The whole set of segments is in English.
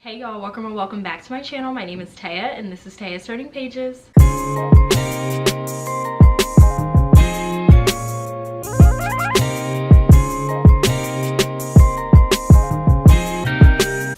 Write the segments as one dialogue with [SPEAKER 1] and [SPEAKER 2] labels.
[SPEAKER 1] Hey y'all, welcome or welcome back to my channel. My name is Taya and this is Taya's Turning Pages.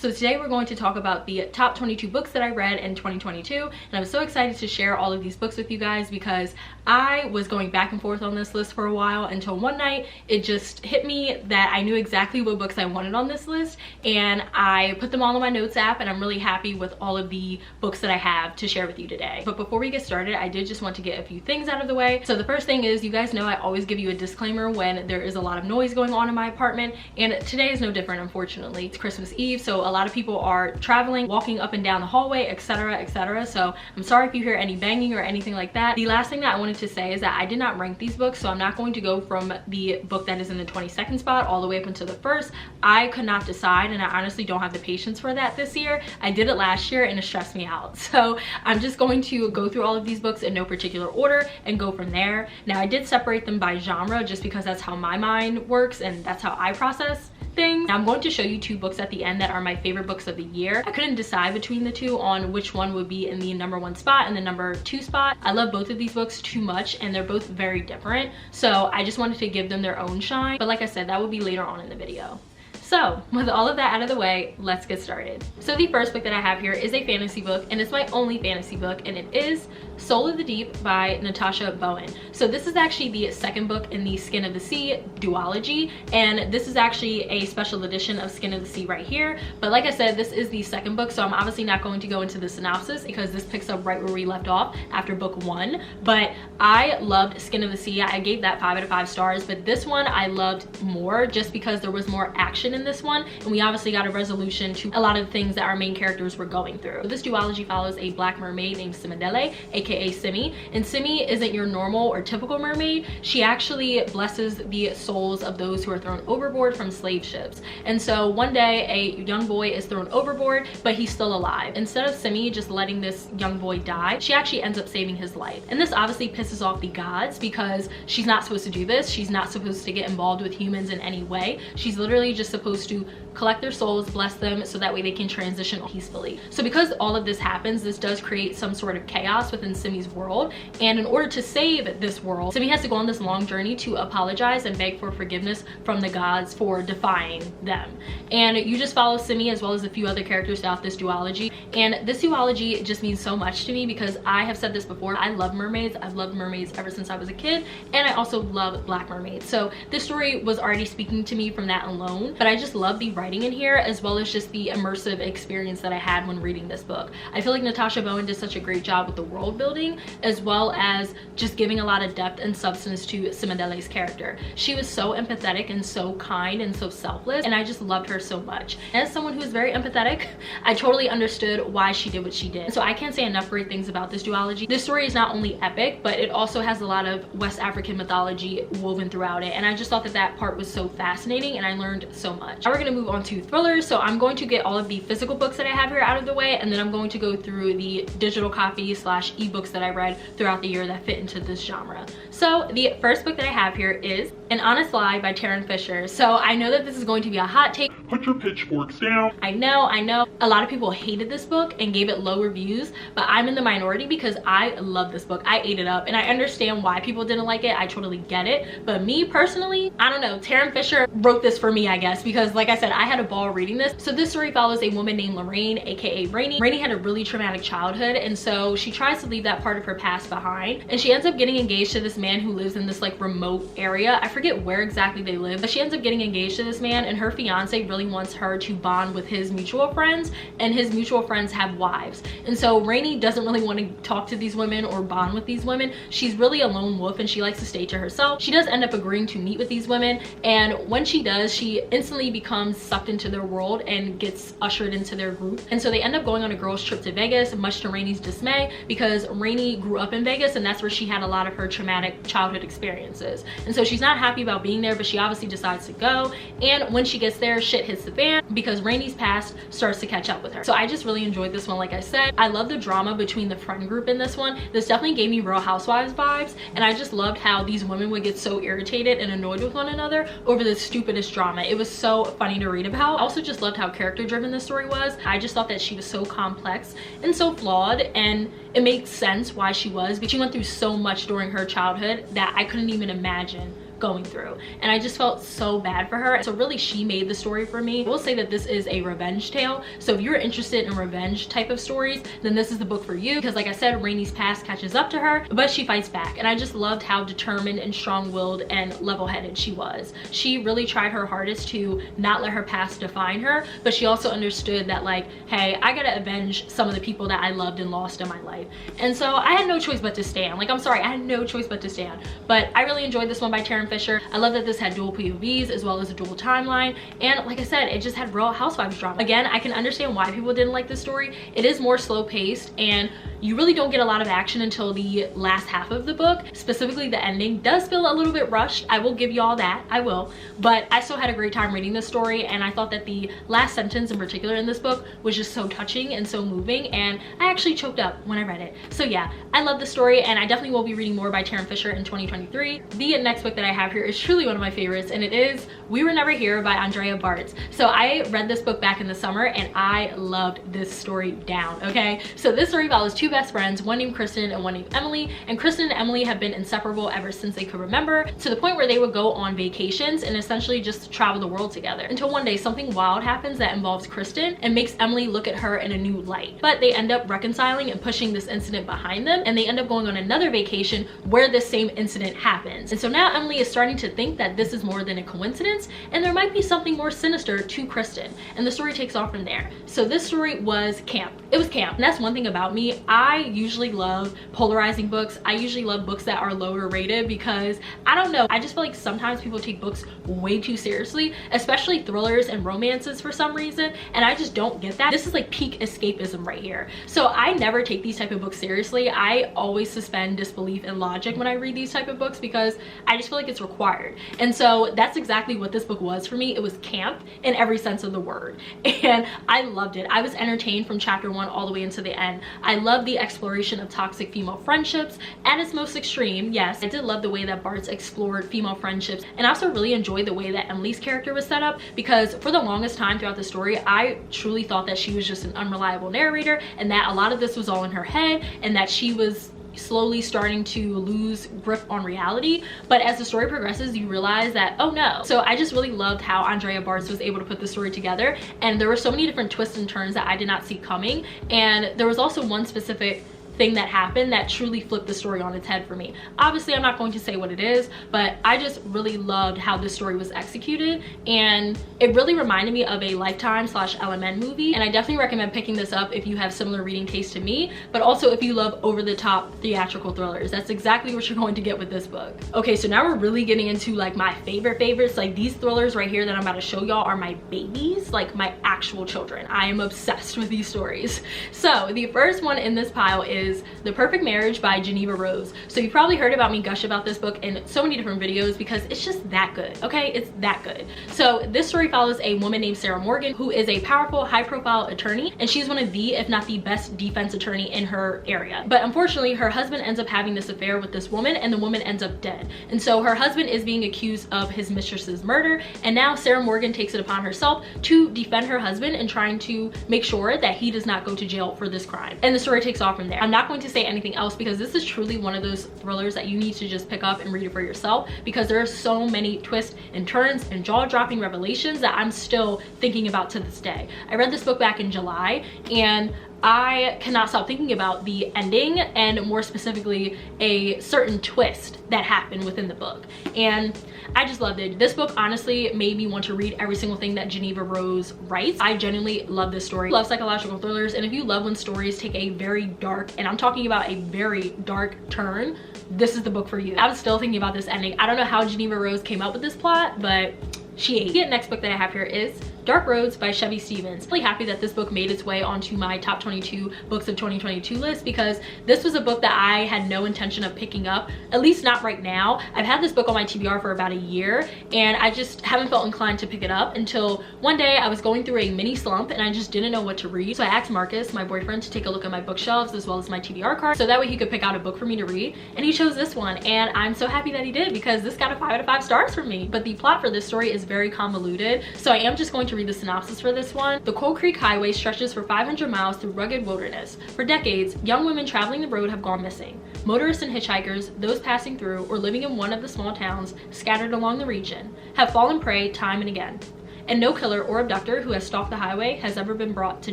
[SPEAKER 1] So today we're going to talk about the top 22 books that I read in 2022, and I'm so excited to share all of these books with you guys because I was going back and forth on this list for a while until one night it just hit me that I knew exactly what books I wanted on this list, and I put them all in my notes app, and I'm really happy with all of the books that I have to share with you today. But before we get started, I did just want to get a few things out of the way. So the first thing is, you guys know I always give you a disclaimer when there is a lot of noise going on in my apartment, and today is no different. Unfortunately, it's Christmas Eve, so a lot of people are traveling, walking up and down the hallway, etc, etc. So I'm sorry if you hear any banging or anything like that. The last thing that I wanted to say is that I did not rank these books, so I'm not going to go from the book that is in the 22nd spot all the way up until the first. I could not decide, and I honestly don't have the patience for that this year. I did it last year and it stressed me out. So I'm just going to go through all of these books in no particular order and go from there. Now, I did separate them by genre just because that's how my mind works and that's how I process things. Now, I'm going to show you two books at the end that are my favorite books of the year. I couldn't decide between the two on which one would be in the #1 spot and the #2 spot. I love both of these books too much and they're both very different, so I just wanted to give them their own shine. But like I said, that will be later on in the video. So with all of that out of the way, let's get started. So the first book that I have here is a fantasy book, and it's my only fantasy book, and it is Soul of the Deep by Natasha Bowen. So this is actually the second book in the Skin of the Sea duology, and this is actually a special edition of Skin of the Sea right here. But like I said, this is the second book, so I'm obviously not going to go into the synopsis because this picks up right where we left off after book 1. But I loved Skin of the Sea. I gave that 5 out of 5 stars, but this one I loved more just because there was more action in this one, and we obviously got a resolution to a lot of the things that our main characters were going through. So this duology follows a black mermaid named Simidele, aka Simi, and Simi isn't your normal or typical mermaid. She actually blesses the souls of those who are thrown overboard from slave ships. And so one day a young boy is thrown overboard, but he's still alive. Instead of Simi just letting this young boy die, she actually ends up saving his life. And this obviously pisses off the gods because she's not supposed to do this. She's not supposed to get involved with humans in any way. She's literally just supposed to collect their souls, bless them, so that way they can transition peacefully. So because all of this happens, this does create some sort of chaos within Simi's world, and in order to save this world, Simi has to go on this long journey to apologize and beg for forgiveness from the gods for defying them. And you just follow Simi as well as a few other characters throughout this duology, and this duology just means so much to me because I have said this before, I love mermaids. I've loved mermaids ever since I was a kid, and I also love black mermaids. So this story was already speaking to me from that alone, but I just love the writing in here as well as just the immersive experience that I had when reading this book. I feel like Natasha Bowen did such a great job with the world building as well as just giving a lot of depth and substance to Simidele's character. She was so empathetic and so kind and so selfless, and I just loved her so much. As someone who is very empathetic, I totally understood why she did what she did. So I can't say enough great things about this duology. This story is not only epic, but it also has a lot of West African mythology woven throughout it, and I just thought that that part was so fascinating and I learned so much. Now we're gonna move on to thrillers. So I'm going to get all of the physical books that I have here out of the way, and then I'm going to go through the digital copy / ebooks that I read throughout the year that fit into this genre. So the first book that I have here is An Honest Lie by Taryn Fisher. So I know that this is going to be a hot take.
[SPEAKER 2] Put your pitchforks down.
[SPEAKER 1] I know a lot of people hated this book and gave it low reviews, but I'm in the minority because I love this book. I ate it up, and I understand why people didn't like it. I totally get it, but me personally, I don't know. Taryn Fisher wrote this for me, I guess, because like I said, I had a ball reading this. So this story follows a woman named Lorraine, aka Rainey. Rainey had a really traumatic childhood, and so she tries to leave that part of her past behind, and she ends up getting engaged to this man who lives in this like remote area. I forget where exactly they live, but she ends up getting engaged to this man, and her fiance really wants her to bond with his mutual friends, and his mutual friends have wives. And so Rainey doesn't really want to talk to these women or bond with these women. She's really a lone wolf and she likes to stay to herself. She does end up agreeing to meet with these women, and when she does, she instantly becomes sucked into their world and gets ushered into their group. And so they end up going on a girls trip to Vegas, much to Rainey's dismay, because Rainey grew up in Vegas and that's where she had a lot of her traumatic like childhood experiences. And so she's not happy about being there, but she obviously decides to go. And when she gets there, shit hits the fan because Rainey's past starts to catch up with her. So I just really enjoyed this one. Like I said, I love the drama between the friend group in this one. This definitely gave me Real Housewives vibes, and I just loved how these women would get so irritated and annoyed with one another over the stupidest drama. It was so funny to read about. I also just loved how character driven this story was. I just thought that she was so complex and so flawed, and it makes sense why she was, because she went through so much during her childhood that I couldn't even imagine going through, and I just felt so bad for her. So really, she made the story for me. I will say that this is a revenge tale, so if you're interested in revenge type of stories, then this is the book for you, because like I said, Rainey's past catches up to her, but she fights back, and I just loved how determined and strong-willed and level-headed she was. She really tried her hardest to not let her past define her, but she also understood that, like, hey, I gotta avenge some of the people that I loved and lost in my life. And so I had no choice but to stand. Like, I'm sorry, I had no choice but to stand. But I really enjoyed this one by Taryn Fisher. I love that this had dual POVs as well as a dual timeline, and like I said, it just had Real Housewives drama. Again, I can understand why people didn't like this story. It is more slow paced, and you really don't get a lot of action until the last half of the book. Specifically, the ending does feel a little bit rushed. I will give you all that, I will, but I still had a great time reading this story, and I thought that the last sentence in particular in this book was just so touching and so moving, and I actually choked up when I read it. So yeah, I love the story, and I definitely will be reading more by Taryn Fisher in 2023. The next book that I have here is truly one of my favorites, and it is We Were Never Here by Andrea Bartz. So I read this book back in the summer, and I loved this story down, okay? So this story follows two best friends, one named Kristen and one named Emily, and Kristen and Emily have been inseparable ever since they could remember, to the point where they would go on vacations and essentially just travel the world together, until one day something wild happens that involves Kristen and makes Emily look at her in a new light. But they end up reconciling and pushing this incident behind them, and they end up going on another vacation where this same incident happens. And so now Emily is starting to think that this is more than a coincidence, and there might be something more sinister to Kristen, and the story takes off from there. So this story was camp. It was camp, and that's one thing about me. I usually love polarizing books. I usually love books that are lower rated, because I don't know, I just feel like sometimes people take books way too seriously, especially thrillers and romances for some reason, and I just don't get that. This is like peak escapism right here. So I never take these type of books seriously. I always suspend disbelief and logic when I read these type of books, because I just feel like it's required. And so that's exactly what this book was for me. It was camp in every sense of the word, and I loved it. I was entertained from chapter 1 all the way into the end. I love the exploration of toxic female friendships at its most extreme. Yes, I did love the way that Bartz explored female friendships, and I also really enjoyed the way that Emily's character was set up, because for the longest time throughout the story, I truly thought that she was just an unreliable narrator, and that a lot of this was all in her head, and that she was slowly starting to lose grip on reality. But as the story progresses, you realize that, oh no. So I just really loved how Andrea Bartz was able to put the story together, and there were so many different twists and turns that I did not see coming, and there was also one specific thing that happened that truly flipped the story on its head for me. Obviously, I'm not going to say what it is, but I just really loved how this story was executed, and it really reminded me of a Lifetime / LMN movie, and I definitely recommend picking this up if you have similar reading taste to me, but also if you love over-the-top theatrical thrillers. That's exactly what you're going to get with this book. Okay, so now we're really getting into like my favorites. Like, these thrillers right here that I'm about to show y'all are my babies, like my actual children. I am obsessed with these stories. So the first one in this pile is The Perfect Marriage by Geneva Rose. So you probably heard about me gush about this book in so many different videos, because it's just that good, okay? It's that good. So this story follows a woman named Sarah Morgan, who is a powerful, high-profile attorney, and she's one of the, if not the best defense attorney in her area. But unfortunately, her husband ends up having this affair with this woman, and the woman ends up dead. And so her husband is being accused of his mistress's murder, and now Sarah Morgan takes it upon herself to defend her husband and trying to make sure that he does not go to jail for this crime. And the story takes off from there. I'm not going to say anything else, because this is truly one of those thrillers that you need to just pick up and read it for yourself, because there are so many twists and turns and jaw-dropping revelations that I'm still thinking about to this day. I read this book back in July, and I cannot stop thinking about the ending, and more specifically a certain twist that happened within the book, and I just loved it. This book honestly made me want to read every single thing that Geneva Rose writes. I genuinely love this story. I love psychological thrillers, and if you love when stories take a very dark, and I'm talking about a very dark turn, this is the book for you. I was still thinking about this ending. I don't know how Geneva Rose came up with this plot, but she ate. The next book that I have here is Dark Roads by Chevy Stevens. Really happy that this book made its way onto my top 22 books of 2022 list, because this was a book that I had no intention of picking up, at least not right now. I've had this book on my TBR for about a year and I just haven't felt inclined to pick it up until one day I was going through a mini slump and I just didn't know what to read. So I asked Marcus, my boyfriend, to take a look at my bookshelves as well as my TBR card, so that way he could pick out a book for me to read, and he chose this one, and I'm so happy that he did, because this got a 5 out of 5 stars from me. But the plot for this story is very convoluted, so I am just going to read the synopsis for this one. The Coal Creek Highway stretches for 500 miles through rugged wilderness. For decades, young women traveling the road have gone missing. Motorists and hitchhikers, those passing through or living in one of the small towns scattered along the region, have fallen prey time and again, and no killer or abductor who has stalked the highway has ever been brought to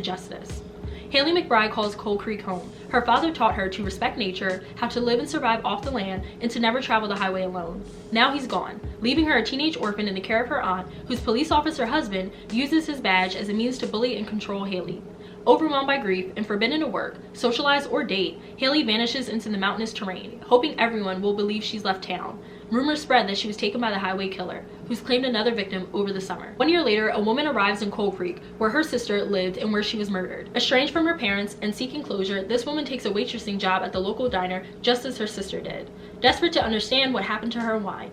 [SPEAKER 1] justice. Haley McBride calls Coal Creek home. Her father taught her to respect nature, how to live and survive off the land, and to never travel the highway alone. Now he's gone, leaving her a teenage orphan in the care of her aunt, whose police officer husband uses his badge as a means to bully and control Haley. Overwhelmed by grief and forbidden to work, socialize, or date, Haley vanishes into the mountainous terrain, hoping everyone will believe she's left town. Rumors spread that she was taken by the highway killer, who's claimed another victim over the summer. 1 year later, a woman arrives in Coal Creek, where her sister lived and where she was murdered. Estranged from her parents and seeking closure, this woman takes a waitressing job at the local diner, just as her sister did. Desperate to understand what happened to her and why.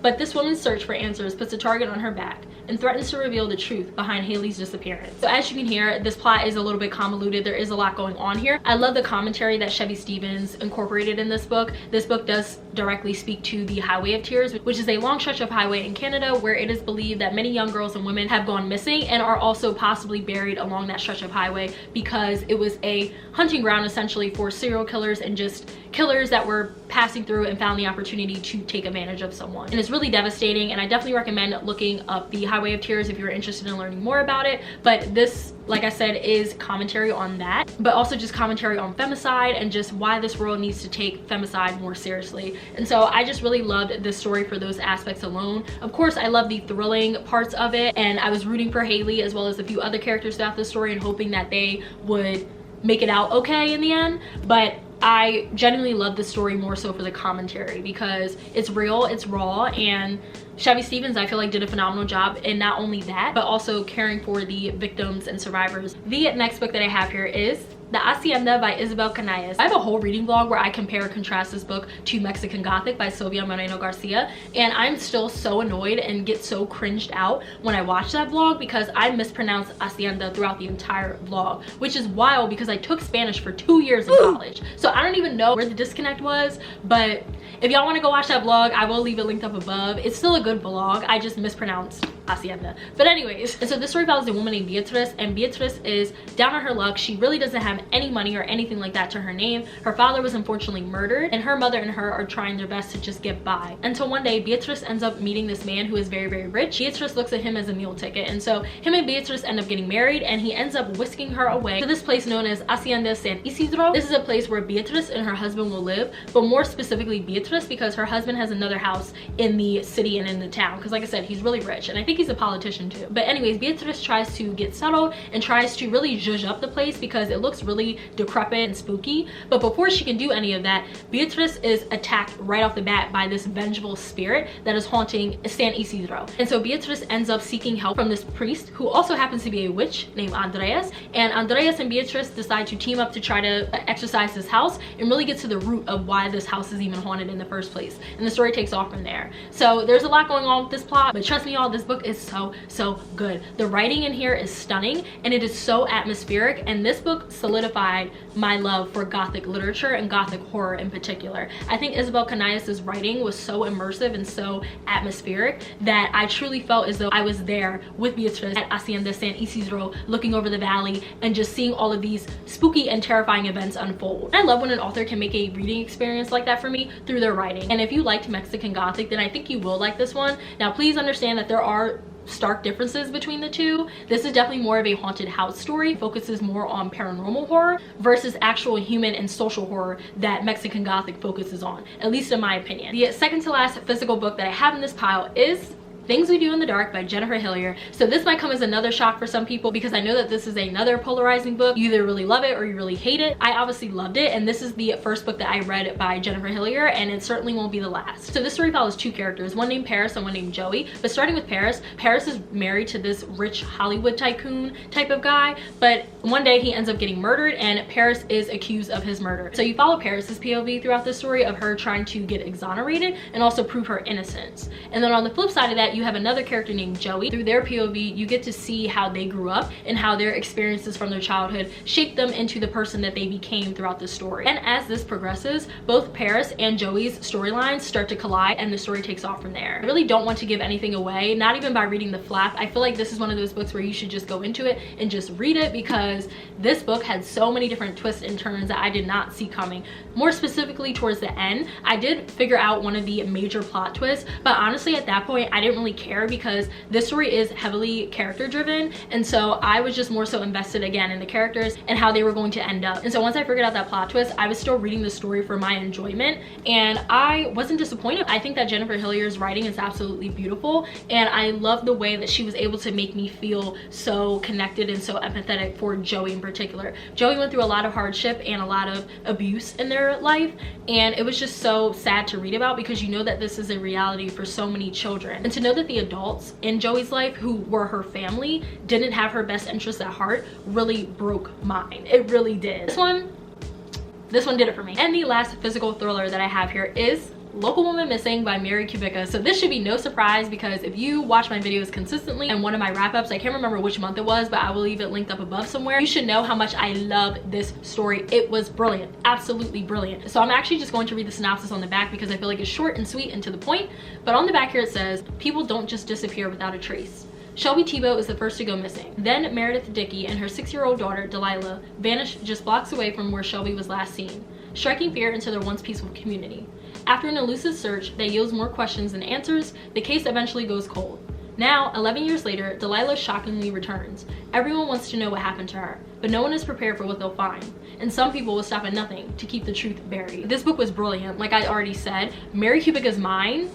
[SPEAKER 1] But this woman's search for answers puts a target on her back and threatens to reveal the truth behind Haley's disappearance. So as you can hear, this plot is a little bit convoluted. There is a lot going on here. I love the commentary that Chevy Stevens incorporated in this book. This book does directly speak to the Highway of Tears, which is a long stretch of highway in Canada where it is believed that many young girls and women have gone missing and are also possibly buried along that stretch of highway, because it was a hunting ground essentially for serial killers and just killers that were passing through and found the opportunity to take advantage of someone. And it's really devastating, and I definitely recommend looking up the Highway of Tears if you're interested in learning more about it. But this, like I said, is commentary on that, but also just commentary on femicide and just why this world needs to take femicide more seriously. And so I just really loved this story for those aspects alone. Of course, I love the thrilling parts of it, and I was rooting for Haley as well as a few other characters throughout the story and hoping that they would make it out okay in the end. But I genuinely love this story more so for the commentary, because it's real, it's raw, and Chevy Stevens, I feel like, did a phenomenal job in not only that, but also caring for the victims and survivors. The next book that I have here is The Hacienda by Isabel Canales. I have a whole reading vlog where I compare and contrast this book to Mexican Gothic by Sylvia Moreno Garcia, and I'm still so annoyed and get so cringed out when I watch that vlog because I mispronounced Hacienda throughout the entire vlog, which is wild because I took Spanish for 2 years in college. So I don't even know where the disconnect was, but if y'all want to go watch that vlog, I will leave it linked up above. It's still a good vlog. I just mispronounced Hacienda. But anyways, and so this story follows a woman named Beatriz, and Beatriz is down on her luck. She really doesn't have any money or anything like that to her name. Her father was unfortunately murdered, and her mother and her are trying their best to just get by. Until one day, Beatriz ends up meeting this man who is very, very rich. Beatriz looks at him as a meal ticket, and so him and Beatriz end up getting married, and he ends up whisking her away to this place known as Hacienda San Isidro. This is a place where Beatriz and her husband will live, but more specifically Beatriz, because her husband has another house in the city and in the town, because like I said, he's really rich, and I think he's a politician too. But anyways, Beatriz tries to get settled and tries to really zhuzh up the place because it looks really decrepit and spooky. But before she can do any of that, Beatriz is attacked right off the bat by this vengeful spirit that is haunting San Isidro. And so Beatriz ends up seeking help from this priest who also happens to be a witch named Andreas. And Andreas and Beatriz decide to team up to try to exorcise this house and really get to the root of why this house is even haunted in the first place. And the story takes off from there. So there's a lot going on with this plot, but trust me y'all, this book is so good. The writing in here is stunning and it is so atmospheric, and this book solidified my love for Gothic literature and Gothic horror in particular. I think Isabel Canales' writing was so immersive and so atmospheric that I truly felt as though I was there with Beatriz at Hacienda San Isidro, looking over the valley and just seeing all of these spooky and terrifying events unfold. I love when an author can make a reading experience like that for me through their writing. And if you liked Mexican Gothic, then I think you will like this one. Now please understand that there are stark differences between the two. This is definitely more of a haunted house story, focuses more on paranormal horror versus actual human and social horror that Mexican Gothic focuses on, at least in my opinion. The second to last physical book that I have in this pile is Things We Do in the Dark by Jennifer Hillier. So this might come as another shock for some people because I know that this is another polarizing book. You either really love it or you really hate it. I obviously loved it, and this is the first book that I read by Jennifer Hillier, and it certainly won't be the last. So this story follows two characters, one named Paris and one named Joey. But starting with Paris, Paris is married to this rich Hollywood tycoon type of guy, but one day he ends up getting murdered and Paris is accused of his murder. So you follow Paris's POV throughout the story of her trying to get exonerated and also prove her innocence. And then on the flip side of that, you have another character named Joey. Through their POV, you get to see how they grew up and how their experiences from their childhood shaped them into the person that they became throughout the story. And as this progresses, both Paris and Joey's storylines start to collide and the story takes off from there. I really don't want to give anything away, not even by reading the flap. I feel like this is one of those books where you should just go into it and just read it, because this book had so many different twists and turns that I did not see coming. More specifically towards the end, I did figure out one of the major plot twists, but honestly at that point I didn't really care because this story is heavily character driven, and so I was just more so invested again in the characters and how they were going to end up. And so once I figured out that plot twist, I was still reading the story for my enjoyment, and I wasn't disappointed. I think that Jennifer Hillier's writing is absolutely beautiful, and I love the way that she was able to make me feel so connected and so empathetic for Joey in particular. Joey went through a lot of hardship and a lot of abuse in their life, and it was just so sad to read about because you know that this is a reality for so many children. And to know that the adults in Joey's life who were her family didn't have her best interests at heart really broke mine. It really did. This one did it for me. And the last physical thriller that I have here is Local Woman Missing by Mary Kubica. So this should be no surprise because if you watch my videos consistently and one of my wrap-ups, I can't remember which month it was, but I will leave it linked up above somewhere, you should know how much I love this story. It was brilliant, absolutely brilliant. So I'm actually just going to read the synopsis on the back because I feel like it's short and sweet and to the point. But on the back here it says, people don't just disappear without a trace. Shelby Tebow is the first to go missing. Then Meredith Dickey and her 6-year-old daughter, Delilah, vanished just blocks away from where Shelby was last seen, striking fear into their once peaceful community. After an elusive search that yields more questions than answers, the case eventually goes cold. Now, 11 years later, Delilah shockingly returns. Everyone wants to know what happened to her, but no one is prepared for what they'll find. And some people will stop at nothing to keep the truth buried. This book was brilliant. Like I already said, Mary Kubica's mind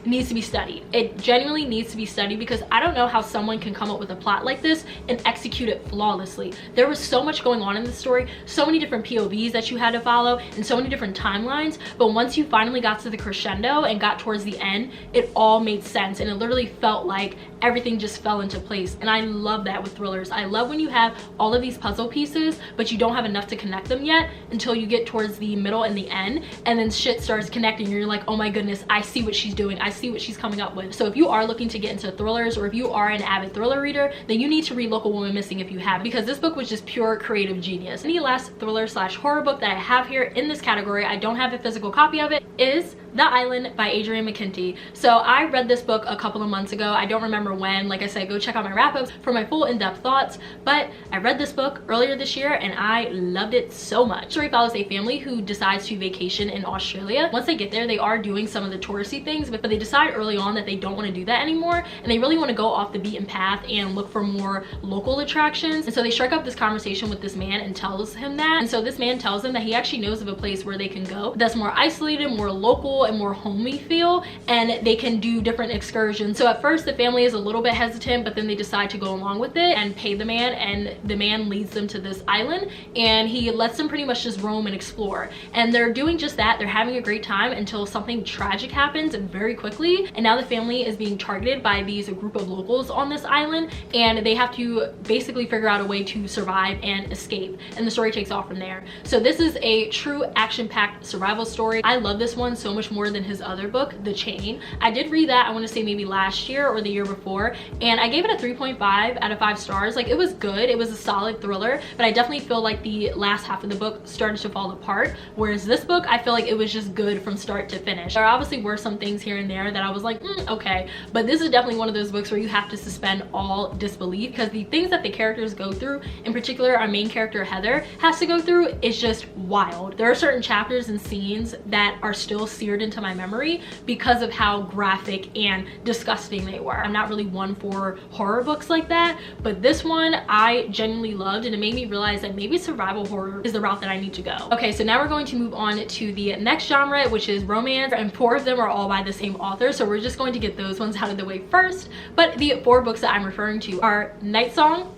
[SPEAKER 1] needs to be studied. It genuinely needs to be studied because I don't know how someone can come up with a plot like this and execute it flawlessly. There was so much going on in this story, so many different POVs that you had to follow and so many different timelines, but once you finally got to the crescendo and got towards the end, it all made sense and it literally felt like everything just fell into place. And I love that with thrillers. I love when you have all of these puzzle pieces but you don't have enough to connect them yet until you get towards the middle and the end, and then shit starts connecting. You're like, oh my goodness, I see what she's doing. I see what she's coming up with. So if you are looking to get into thrillers, or if you are an avid thriller reader, then you need to read Local Woman Missing if you have, because this book was just pure creative genius. And the last thriller slash horror book that I have here in this category, I don't have a physical copy of it, is The Island by Adrienne McKenty. So I read this book a couple of months ago. I don't remember when. Like I said, go check out my wrap-ups for my full in-depth thoughts, but I read this book earlier this year and I loved it so much. The story follows a family who decides to vacation in Australia. Once they get there, they are doing some of the touristy things, but they decide early on that they don't want to do that anymore and they really want to go off the beaten path and look for more local attractions. And so they strike up this conversation with this man and tells him that. And so this man tells them that he actually knows of a place where they can go that's more isolated, more local, and more homey feel, and they can do different excursions. So at first the family is a little bit hesitant, but then they decide to go along with it and pay the man, and the man leads them to this island and he lets them pretty much just roam and explore. And they're doing just that. They're having a great time until something tragic happens very quickly, and now the family is being targeted by these group of locals on this island, and they have to basically figure out a way to survive and escape, and the story takes off from there. So this is a true action-packed survival story. I love this one so much more than his other book, The Chain. I did read that, I want to say maybe last year or the year before, and I gave it a 3.5 out of 5 stars. Like, it was good, it was a solid thriller, but I definitely feel like the last half of the book started to fall apart, whereas this book, I feel like it was just good from start to finish. There obviously were some things here and there that I was like, okay, but this is definitely one of those books where you have to suspend all disbelief, because the things that the characters go through, in particular our main character Heather has to go through, is just wild. There are certain chapters and scenes that are still seared burned into my memory because of how graphic and disgusting they were. I'm not really one for horror books like that, but this one I genuinely loved, and it made me realize that maybe survival horror is the route that I need to go. Okay, so now we're going to move on to the next genre, which is romance, and 4 of them are all by the same author, so we're just going to get those ones out of the way first. But the 4 books that I'm referring to are Night Song,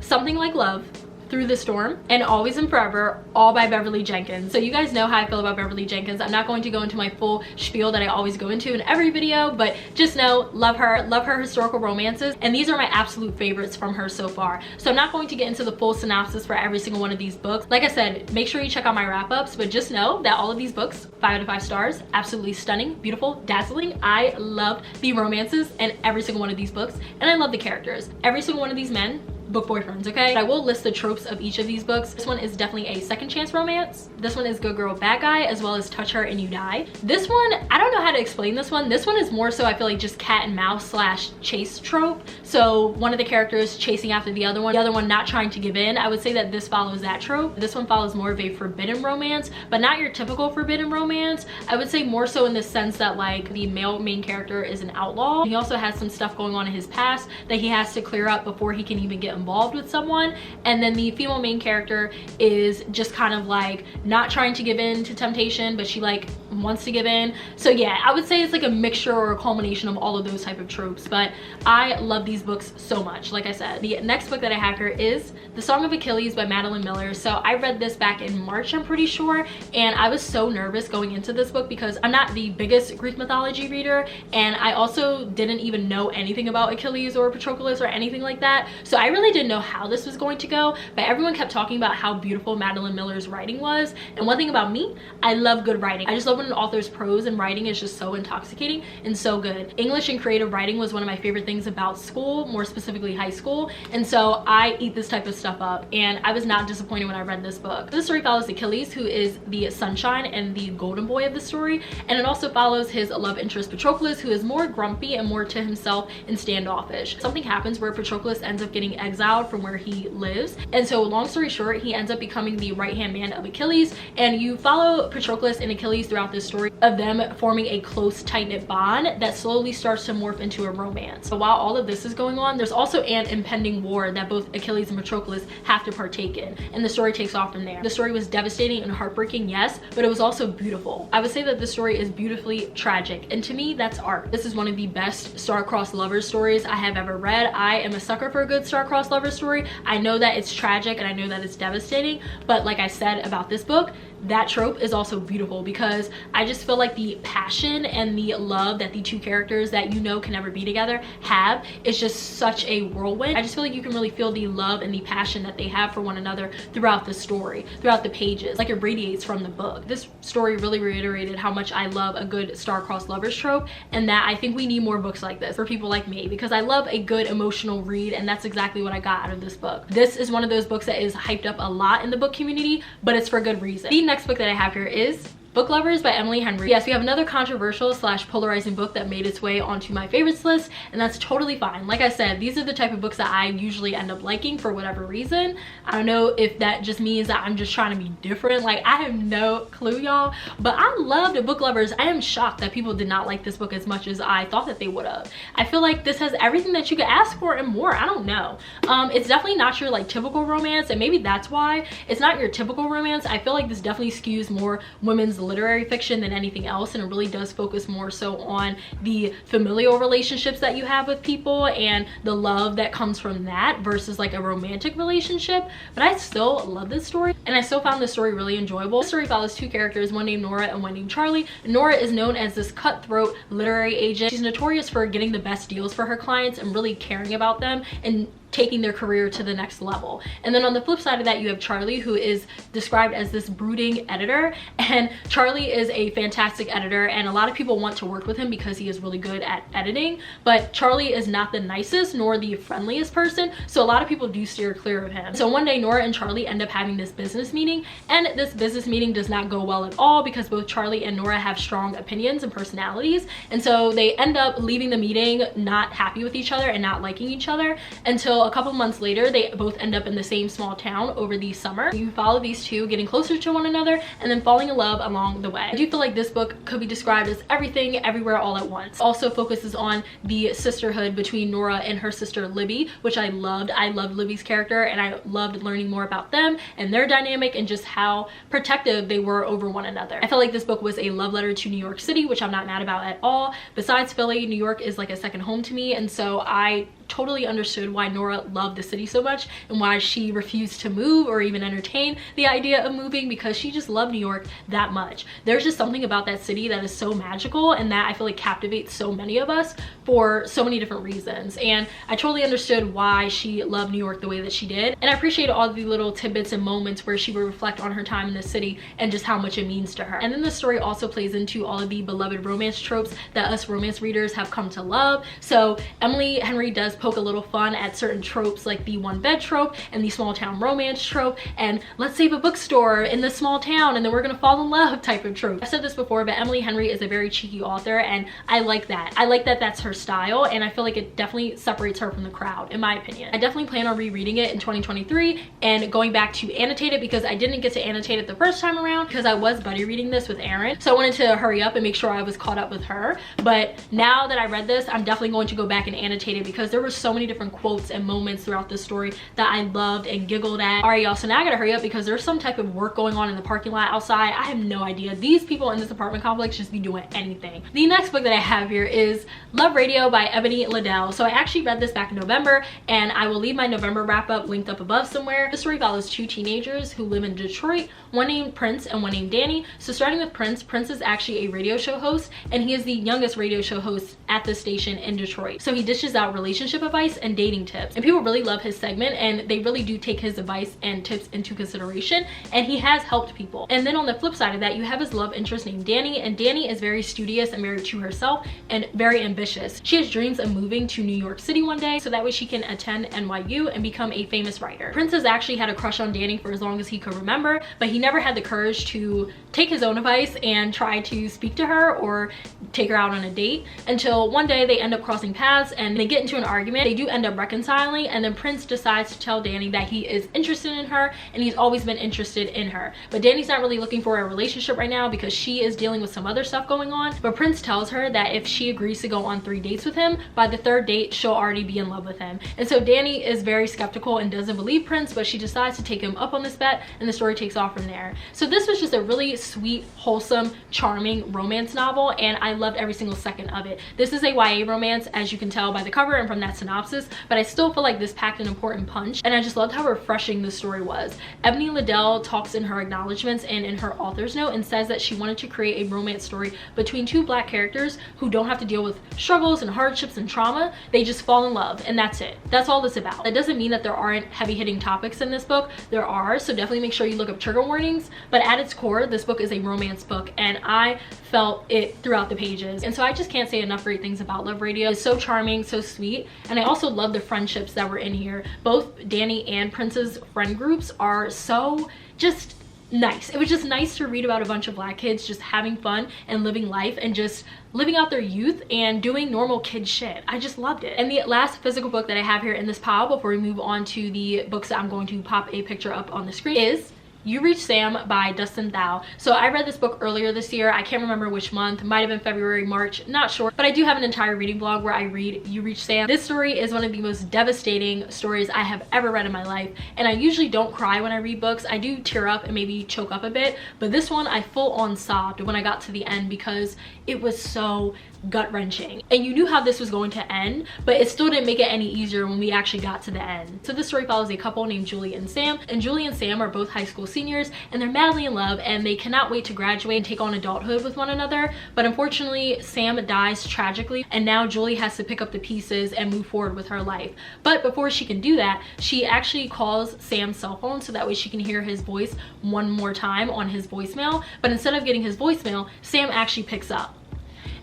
[SPEAKER 1] Something Like Love, Through the Storm, and Always and Forever, all by Beverly Jenkins. So you guys know how I feel about Beverly Jenkins. I'm not going to go into my full spiel that I always go into in every video, but just know, love her historical romances, and these are my absolute favorites from her so far. So I'm not going to get into the full synopsis for every single one of these books. Like I said, make sure you check out my wrap-ups, but just know that all of these books, 5 out of 5 stars, absolutely stunning, beautiful, dazzling. I love the romances in every single one of these books, and I love the characters. Every single one of these men, book boyfriends, okay? I will list the tropes of each of these books. This one is definitely a second chance romance. This one is good girl, bad guy, as well as touch her and you die. This one, I don't know how to explain this one. This one is more so, I feel like, just cat and mouse slash chase trope. So one of the characters chasing after the other one not trying to give in. I would say that this follows that trope. This one follows more of a forbidden romance, but not your typical forbidden romance. I would say more so in the sense that, like, the male main character is an outlaw. He also has some stuff going on in his past that he has to clear up before he can even get involved with someone, and then the female main character is just kind of like not trying to give in to temptation, but she like wants to give in. So yeah, I would say it's like a mixture or a culmination of all of those type of tropes, but I love these books so much. Like I said, the next book that I have here is The Song of Achilles by Madeline Miller. So I read this back in March, I'm pretty sure, and I was so nervous going into this book because I'm not the biggest Greek mythology reader, and I also didn't even know anything about Achilles or Patroclus or anything like that. So I really didn't know how this was going to go, but everyone kept talking about how beautiful Madeline Miller's writing was. And one thing about me, I love good writing. I just love when an author's prose and writing is just so intoxicating and so good. English and creative writing was one of my favorite things about school, more specifically high school, and so I eat this type of stuff up, and I was not disappointed when I read this book. This story follows Achilles, who is the sunshine and the golden boy of the story, and it also follows his love interest Patroclus, who is more grumpy and more to himself and standoffish. Something happens where Patroclus ends up getting exiled from where he lives, and so long story short, he ends up becoming the right-hand man of Achilles, and you follow Patroclus and Achilles throughout this story of them forming a close, tight-knit bond that slowly starts to morph into a romance. But while all of this is going on, there's also an impending war that both Achilles and Patroclus have to partake in, and the story takes off from there. The story was devastating and heartbreaking, yes, but it was also beautiful. I would say that the story is beautifully tragic, and to me, that's art. This is one of the best star-crossed lovers stories I have ever read. I am a sucker for a good star-crossed lover story. I know that it's tragic and I know that it's devastating, but like I said about this book, that trope is also beautiful because I just feel like the passion and the love that the two characters that you know can never be together have is just such a whirlwind. I just feel like you can really feel the love and the passion that they have for one another throughout the story, throughout the pages, like it radiates from the book. This story really reiterated how much I love a good star-crossed lovers trope, and that I think we need more books like this for people like me, because I love a good emotional read, and that's exactly what I got out of this book. This is one of those books that is hyped up a lot in the book community, but it's for good reason. The next book that I have here is Book Lovers by Emily Henry. Yes, we have another controversial slash polarizing book that made its way onto my favorites list, and that's totally fine. Like I said, these are the type of books that I usually end up liking for whatever reason. I don't know if that just means that I'm just trying to be different. Like, I have no clue, y'all, but I loved Book Lovers. I am shocked that people did not like this book as much as I thought that they would have. I feel like this has everything that you could ask for and more. I don't know. It's definitely not your like typical romance, and maybe that's why it's not your typical romance. I feel like this definitely skews more women's literary fiction than anything else, and it really does focus more so on the familial relationships that you have with people and the love that comes from that versus like a romantic relationship. But I still love this story, and I still found this story really enjoyable. This story follows two characters, one named Nora and one named Charlie. Nora is known as this cutthroat literary agent. She's notorious for getting the best deals for her clients and really caring about them and taking their career to the next level. And then on the flip side of that, you have Charlie, who is described as this brooding editor, and Charlie is a fantastic editor, and a lot of people want to work with him because he is really good at editing, but Charlie is not the nicest nor the friendliest person, so a lot of people do steer clear of him. So one day Nora and Charlie end up having this business meeting, and this business meeting does not go well at all because both Charlie and Nora have strong opinions and personalities, and so they end up leaving the meeting not happy with each other and not liking each other until So a couple months later, they both end up in the same small town over the summer. You follow these two getting closer to one another and then falling in love along the way. I do feel like this book could be described as everything everywhere all at once. Also focuses on the sisterhood between Nora and her sister Libby, which I loved. I loved Libby's character and I loved learning more about them and their dynamic and just how protective they were over one another. I felt like this book was a love letter to New York City, which I'm not mad about at all. Besides Philly, New York is like a second home to me, and so I totally understood why Nora loved the city so much and why she refused to move or even entertain the idea of moving, because she just loved New York that much. There's just something about that city that is so magical and that I feel like captivates so many of us for so many different reasons, and I totally understood why she loved New York the way that she did, and I appreciate all the little tidbits and moments where she would reflect on her time in the city and just how much it means to her. And then the story also plays into all of the beloved romance tropes that us romance readers have come to love. So Emily Henry does poke a little fun at certain tropes like the one bed trope and the small town romance trope and let's save a bookstore in this small town and then we're gonna fall in love type of trope. I've said this before, but Emily Henry is a very cheeky author and I like that. I like that that's her style, and I feel like it definitely separates her from the crowd, in my opinion. I definitely plan on rereading it in 2023 and going back to annotate it, because I didn't get to annotate it the first time around because I was buddy reading this with Erin, so I wanted to hurry up and make sure I was caught up with her. But now that I read this, I'm definitely going to go back and annotate it because there were so many different quotes and moments throughout the story that I loved and giggled at. Alright y'all, so now I gotta hurry up because there's some type of work going on in the parking lot outside. I have no idea. These people in this apartment complex just be doing anything. The next book that I have here is Love Radio by Ebony Liddell. So I actually read this back in November, and I will leave my November wrap up linked up above somewhere. The story follows two teenagers who live in Detroit, one named Prince and one named Danny. So starting with Prince, Prince is actually a radio show host, and he is the youngest radio show host at the station in Detroit. So he dishes out relationship advice and dating tips, and people really love his segment and they really do take his advice and tips into consideration, and he has helped people. And then on the flip side of that, you have his love interest named Danny, and Danny is very studious and very to herself and very ambitious. She has dreams of moving to New York City one day so that way she can attend NYU and become a famous writer. Prince has actually had a crush on Danny for as long as he could remember, but he never had the courage to take his own advice and try to speak to her or take her out on a date, until one day they end up crossing paths and they get into an argument. They do end up reconciling, and then Prince decides to tell Danny that he is interested in her and he's always been interested in her, but Danny's not really looking for a relationship right now because she is dealing with some other stuff going on. But Prince tells her that if she agrees to go on 3 dates with him, by the 3rd date she'll already be in love with him. And so Danny is very skeptical and doesn't believe Prince, but she decides to take him up on this bet, and the story takes off from there. So this was just a really sweet, wholesome, charming romance novel, and I loved every single second of it. This is a YA romance, as you can tell by the cover and from that synopsis, but I still feel like this packed an important punch, and I just loved how refreshing the story was. Ebony Liddell talks in her acknowledgments and in her author's note and says that she wanted to create a romance story between two Black characters who don't have to deal with struggles and hardships and trauma. They just fall in love, and that's it. That's all it's about. That doesn't mean that there aren't heavy-hitting topics in this book. There are, so definitely make sure you look up trigger warnings, but at its core, this book is a romance book, and I felt it throughout the pages. And so I just can't say enough great things about Love Radio. It's so charming, so sweet, and I also love the friendships that were in here. Both Danny and Prince's friend groups are so just nice. It was just nice to read about a bunch of Black kids just having fun and living life and just living out their youth and doing normal kid shit. I just loved it. And the last physical book that I have here in this pile before we move on to the books that I'm going to pop a picture up on the screen is You Reach Sam by Dustin Thau. So I read this book earlier this year. I can't remember which month. Might have been February, March, not sure. But I do have an entire reading blog where I read You Reach Sam. This story is one of the most devastating stories I have ever read in my life. And I usually don't cry when I read books. I do tear up and maybe choke up a bit. But this one I full on sobbed when I got to the end because it was so gut-wrenching, and you knew how this was going to end, but it still didn't make it any easier when we actually got to the end. So this story follows a couple named Julie and Sam, and Julie and Sam are both high school seniors, and they're madly in love, and they cannot wait to graduate and take on adulthood with one another. But unfortunately, Sam dies tragically, and now Julie has to pick up the pieces and move forward with her life. But before she can do that, she actually calls Sam's cell phone so that way she can hear his voice one more time on his voicemail. But instead of getting his voicemail, Sam actually picks up.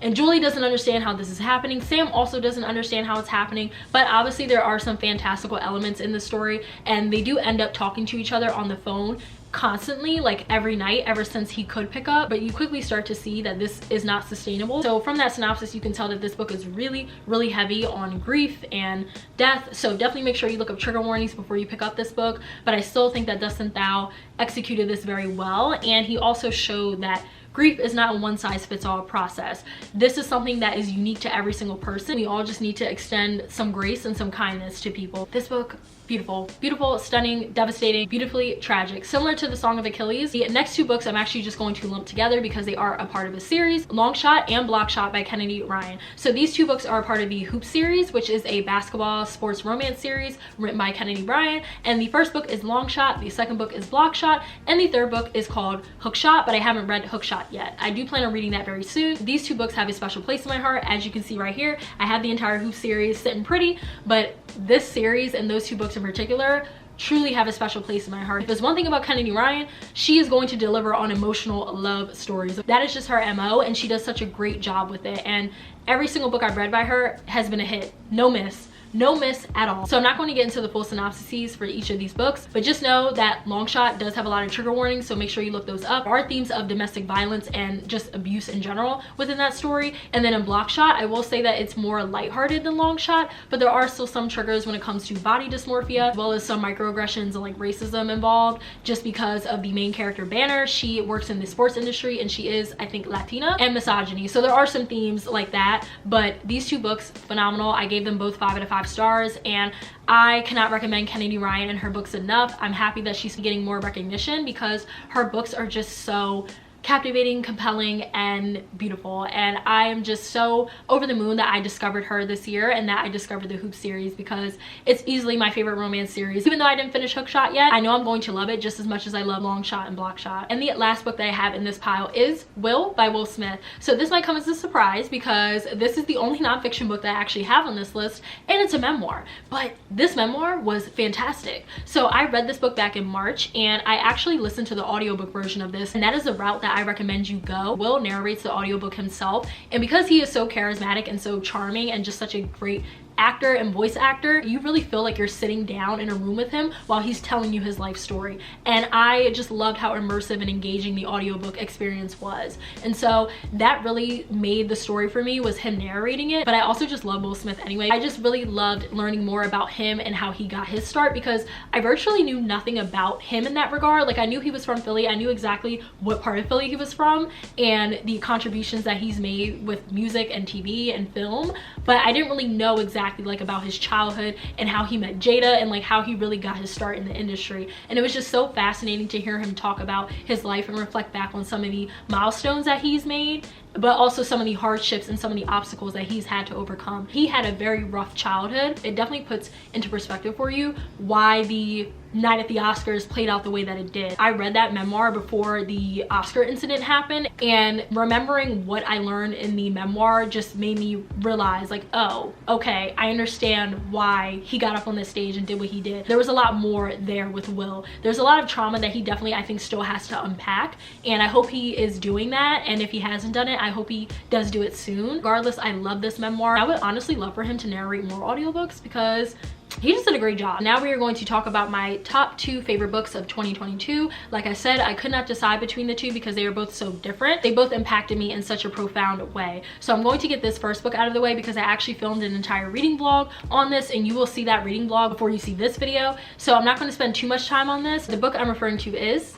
[SPEAKER 1] And Julie doesn't understand how this is happening. Sam also doesn't understand how it's happening, but obviously there are some fantastical elements in the story, and they do end up talking to each other on the phone constantly, like every night, ever since he could pick up. But you quickly start to see that this is not sustainable. So from that synopsis, you can tell that this book is really, really heavy on grief and death. So definitely make sure you look up trigger warnings before you pick up this book. But I still think that Dustin Thau executed this very well, and he also showed that grief is not a one-size-fits-all process. This is something that is unique to every single person. We all just need to extend some grace and some kindness to people. This book, beautiful, beautiful, stunning, devastating, beautifully tragic, similar to the Song of Achilles. The next two books I'm actually just going to lump together because they are a part of a series, Long Shot and Block Shot by Kennedy Ryan. So these two books are a part of the Hoop series, which is a basketball sports romance series written by Kennedy Ryan. And the first book is Long Shot, the second book is Block Shot, and the third book is called Hook Shot, but I haven't read Hook Shot yet. I do plan on reading that very soon. These two books have a special place in my heart. As you can see right here, I have the entire Hoop series sitting pretty, but this series and those two books in particular truly have a special place in my heart. If there's one thing about Kennedy Ryan, she is going to deliver on emotional love stories. That is just her MO, and she does such a great job with it. And every single book I've read by her has been a hit. No miss. No miss at all. So I'm not going to get into the full synopses for each of these books, but just know that Long Shot does have a lot of trigger warnings, so make sure you look those up. There are themes of domestic violence and just abuse in general within that story. And then in Block Shot, I will say that it's more lighthearted than Long Shot, but there are still some triggers when it comes to body dysmorphia, as well as some microaggressions and like racism involved, just because of the main character Banner. She works in the sports industry and she is, I think, Latina, and misogyny. So there are some themes like that, but these two books, phenomenal. I gave them both 5 out of 5 stars, and I cannot recommend Kennedy Ryan and her books enough. I'm happy that she's getting more recognition because her books are just so captivating, compelling, and beautiful. And I am just so over the moon that I discovered her this year and that I discovered the Hoop series, because it's easily my favorite romance series. Even though I didn't finish Hook Shot yet, I know I'm going to love it just as much as I love Long Shot and Block Shot. And the last book that I have in this pile is Will by Will Smith. So this might come as a surprise because this is the only nonfiction book that I actually have on this list, and it's a memoir. But this memoir was fantastic. So I read this book back in March, and I actually listened to the audiobook version of this, and that is the route that I recommend you go. Will narrates the audiobook himself, and because he is so charismatic and so charming and just such a great actor and voice actor, you really feel like you're sitting down in a room with him while he's telling you his life story. And I just loved how immersive and engaging the audiobook experience was. And so that really made the story for me, was him narrating it. But I also just love Will Smith anyway. I just really loved learning more about him and how he got his start, because I virtually knew nothing about him in that regard. Like, I knew he was from Philly. I knew exactly what part of Philly he was from and the contributions that he's made with music and TV and film, but I didn't really know exactly like about his childhood and how he met Jada and like how he really got his start in the industry. And it was just so fascinating to hear him talk about his life and reflect back on some of the milestones that he's made, but also some of the hardships and some of the obstacles that he's had to overcome. He had a very rough childhood. It definitely puts into perspective for you why the night at the Oscars played out the way that it did. I read that memoir before the Oscar incident happened, and remembering what I learned in the memoir just made me realize, like, oh, okay, I understand why he got up on this stage and did what he did. There was a lot more there with Will. There's a lot of trauma that he definitely, I think, still has to unpack, and I hope he is doing that. And if he hasn't done it, I hope he does do it soon. Regardless, I love this memoir. I would honestly love for him to narrate more audiobooks because he just did a great job. Now we are going to talk about my top 2 favorite books of 2022. Like I said, I could not decide between the two because they are both so different. They both impacted me in such a profound way. So I'm going to get this first book out of the way because I actually filmed an entire reading vlog on this, and you will see that reading vlog before you see this video. So I'm not going to spend too much time on this. The book I'm referring to is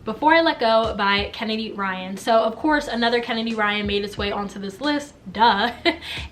[SPEAKER 1] Before I Let Go by Kennedy Ryan. So of course another Kennedy Ryan made its way onto this list, duh.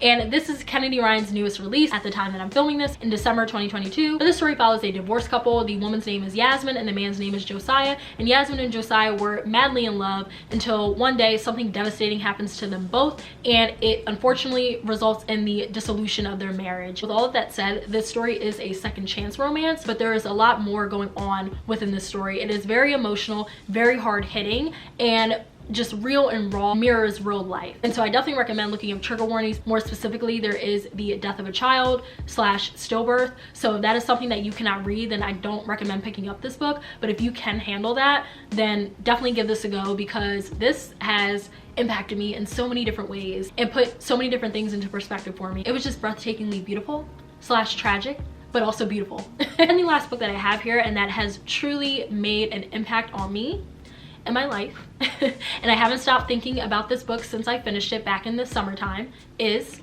[SPEAKER 1] And this is Kennedy Ryan's newest release at the time that I'm filming this, in December 2022. But this story follows a divorced couple. The woman's name is Yasmin and the man's name is Josiah. And Yasmin and Josiah were madly in love until one day something devastating happens to them both, and it unfortunately results in the dissolution of their marriage. With all of that said, this story is a second chance romance, but there is a lot more going on within this story. It is very emotional, very hard hitting, and just real and raw, mirrors real life. And so I definitely recommend looking up trigger warnings. More specifically, there is the death of a child / stillbirth. So if that is something that you cannot read, then I don't recommend picking up this book. But if you can handle that, then definitely give this a go, because this has impacted me in so many different ways and put so many different things into perspective for me. It was just breathtakingly beautiful / tragic, but also beautiful. And the last book that I have here, and that has truly made an impact on me in my life, and I haven't stopped thinking about this book since I finished it back in the summertime, is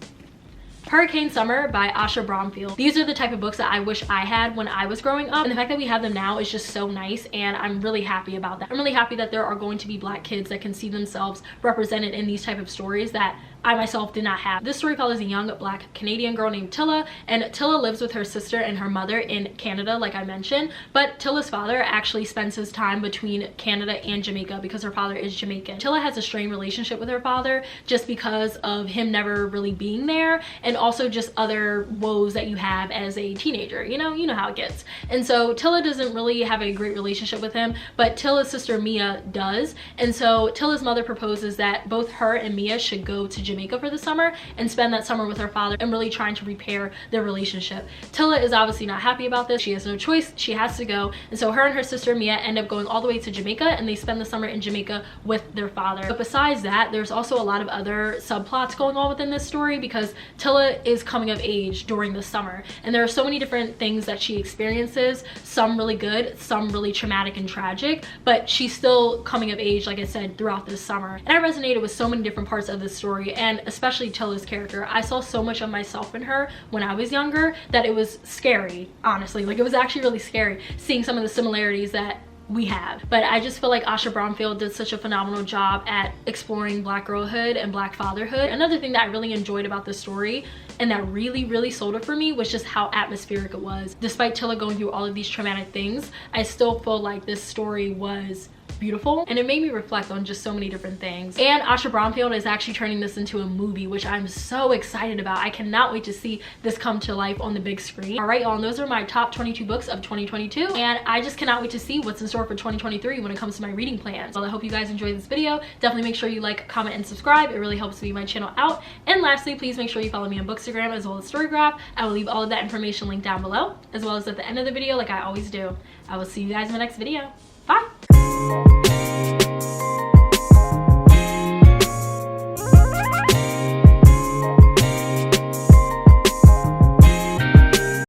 [SPEAKER 1] Hurricane Summer by Asha Bromfield. These are the type of books that I wish I had when I was growing up, and the fact that we have them now is just so nice, and I'm really happy about that. I'm really happy that there are going to be Black kids that can see themselves represented in these type of stories that I myself did not have. This story follows a young Black Canadian girl named Tilla, and Tilla lives with her sister and her mother in Canada, like I mentioned, but Tilla's father actually spends his time between Canada and Jamaica because her father is Jamaican. Tilla has a strained relationship with her father just because of him never really being there, and also just other woes that you have as a teenager. You know how it gets. And so Tilla doesn't really have a great relationship with him, but Tilla's sister Mia does. And so Tilla's mother proposes that both her and Mia should go to Jamaica for the summer and spend that summer with her father and really trying to repair their relationship. Tilla is obviously not happy about this. She has no choice. She has to go. And so her and her sister Mia end up going all the way to Jamaica, and they spend the summer in Jamaica with their father. But besides that, there's also a lot of other subplots going on within this story, because Tilla is coming of age during the summer, and there are so many different things that she experiences, some really good, some really traumatic and tragic, but she's still coming of age, like I said, throughout this summer. And I resonated with so many different parts of this story, and especially Tilla's character. I saw so much of myself in her when I was younger that it was scary, honestly. Like, it was actually really scary seeing some of the similarities that we have. But I just feel like Asha Bromfield did such a phenomenal job at exploring Black girlhood and Black fatherhood. Another thing that I really enjoyed about this story, and that really sold it for me, was just how atmospheric it was. Despite Tilla going through all of these traumatic things, I still feel like this story was beautiful, and it made me reflect on just so many different things. And Asha Bromfield is actually turning this into a movie, which I'm so excited about. I cannot wait to see this come to life on the big screen. All right, y'all, and those are my top 22 books of 2022, and I just cannot wait to see what's in store for 2023 when it comes to my reading plans. Well, I hope you guys enjoyed this video. Definitely make sure you like, comment, and subscribe. It really helps me my channel out. And lastly, please make sure you follow me on Bookstagram as well as Storygraph. I will leave all of that information linked down below, as well as at the end of the video, like I always do. I will see you guys in the next video. Bye.